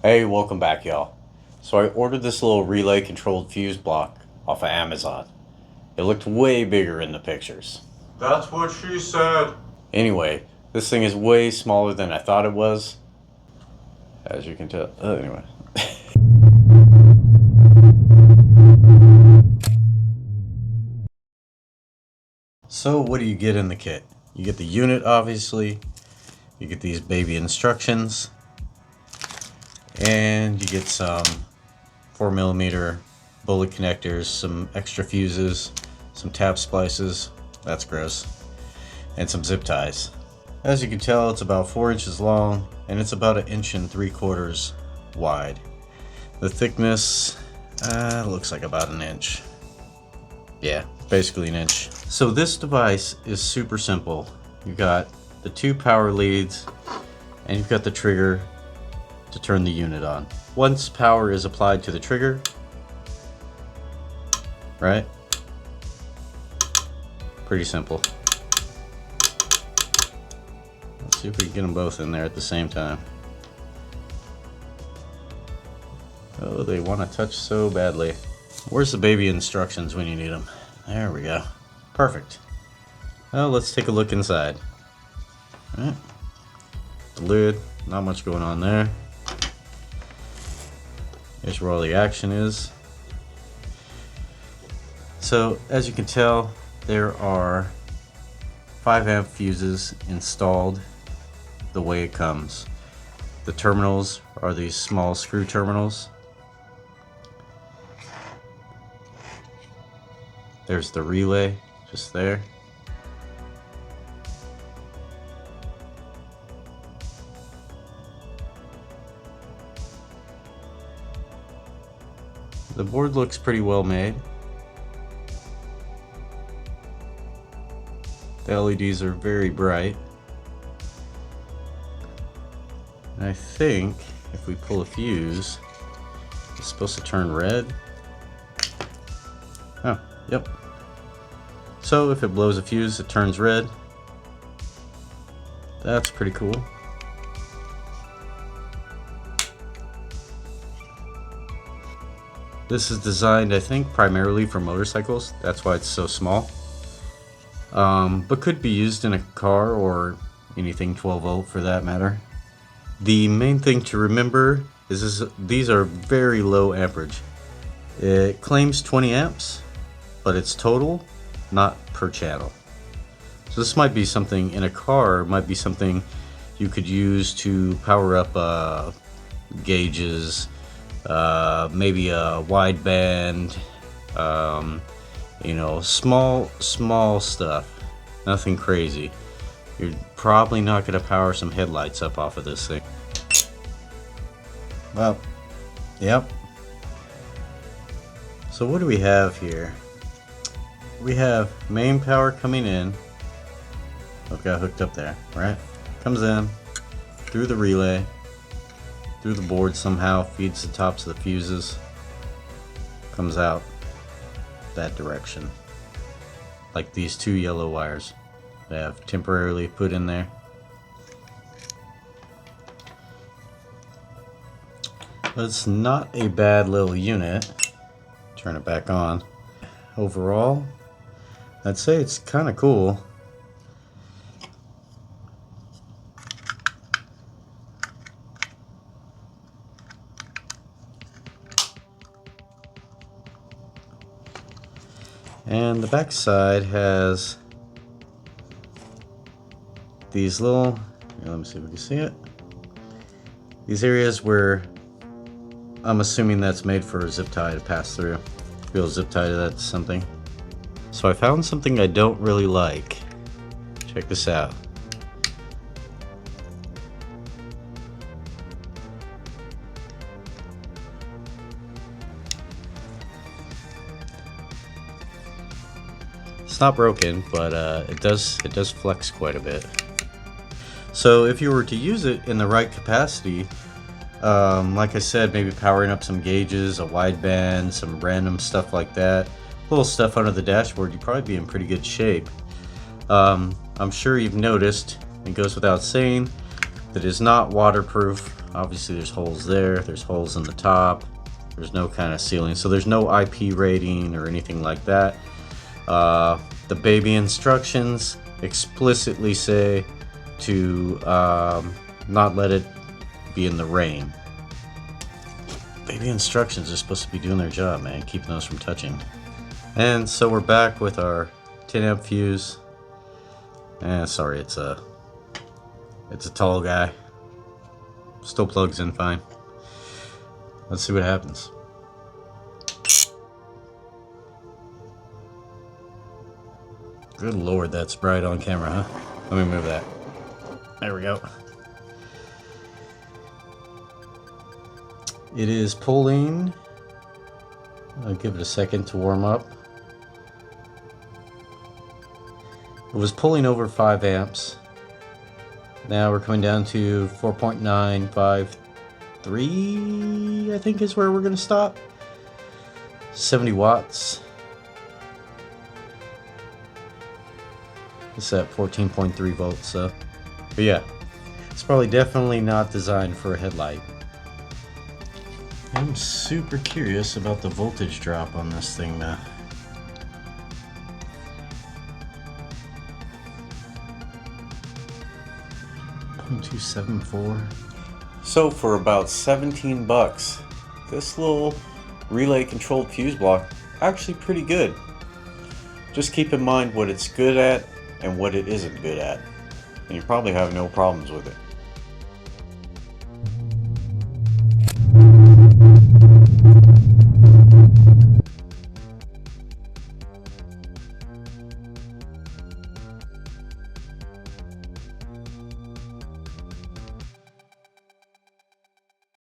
Hey, welcome back, y'all. So I ordered this little relay controlled fuse block off of Amazon. It looked way bigger in the pictures. That's what she said. Anyway, this thing is way smaller than I thought it was, as you can tell. Anyway. So what do you get in the kit? You get the unit, obviously. You get these baby instructions. And you get some 4mm bullet connectors, some extra fuses, some tab splices, that's gross, and some zip ties. As you can tell, it's about 4 inches long and it's about 1.75 inches wide. The thickness looks like about an inch. Yeah, basically an inch. So this device is super simple. You've got the 2 power leads and you've got the trigger to turn the unit on. Once power is applied to the trigger, right? Pretty simple. Let's see if we can get them both in there at the same time. Oh, they want to touch so badly. Where's the baby instructions when you need them? There we go. Perfect. Well, let's take a look inside. All right. The lid, not much going on there. Here's where all the action is. So, as you can tell, there are 5 amp fuses installed the way it comes. The terminals are these small screw terminals. There's the relay, just there. The board looks pretty well made. The LEDs are very bright. And I think if we pull a fuse, it's supposed to turn red. Oh, yep. So if it blows a fuse, it turns red. That's pretty cool. This is designed, I think, primarily for motorcycles. That's why it's so small. But could be used in a car or anything 12 volt for that matter. The main thing to remember is these are very low amperage. It claims 20 amps, but it's total, not per channel. So this might be something in a car, might be something you could use to power up gauges, maybe a wideband, you know, small stuff, nothing crazy. You're probably not going to power some headlights up off of this thing. Well, yep. So what do we have here? We have main power coming in. I've got hooked up there, right? Comes in through the relay, through the board somehow, feeds the tops of the fuses, comes out that direction. Like these 2 yellow wires they have temporarily put in there. But it's not a bad little unit. Turn it back on. Overall, I'd say it's kind of cool. And the back side has these little, let me see if we can see it. These areas where I'm assuming that's made for a zip tie to pass through. Be able to zip tie to that to something. So I found something I don't really like. Check this out. It's not broken, but it does flex quite a bit. So if you were to use it in the right capacity, like I said, maybe powering up some gauges, a wideband, some random stuff like that, little stuff under the dashboard, you'd probably be in pretty good shape. I'm sure you've noticed, it goes without saying, that it is not waterproof Obviously there's holes there, there's holes in the top, there's no kind of ceiling, so there's no IP rating or anything like that. The baby instructions explicitly say to not let it be in the rain. Baby instructions are supposed to be doing their job, man, keeping those from touching. And so we're back with our 10 amp fuse. Sorry, it's a tall guy. Still plugs in fine. Let's see what happens. Good lord, that's bright on camera, huh? Let me move that. There we go. It is pulling. I'll give it a second to warm up. It was pulling over 5 amps. Now we're coming down to 4.953, I think is where we're going to stop. 70 watts. It's at 14.3 volts, so. But yeah, it's probably definitely not designed for a headlight. I'm super curious about the voltage drop on this thing now. 0.274. So for about 17 bucks, this little relay controlled fuse block actually pretty good. Just keep in mind what it's good at and what it isn't good at, and you probably have no problems with it.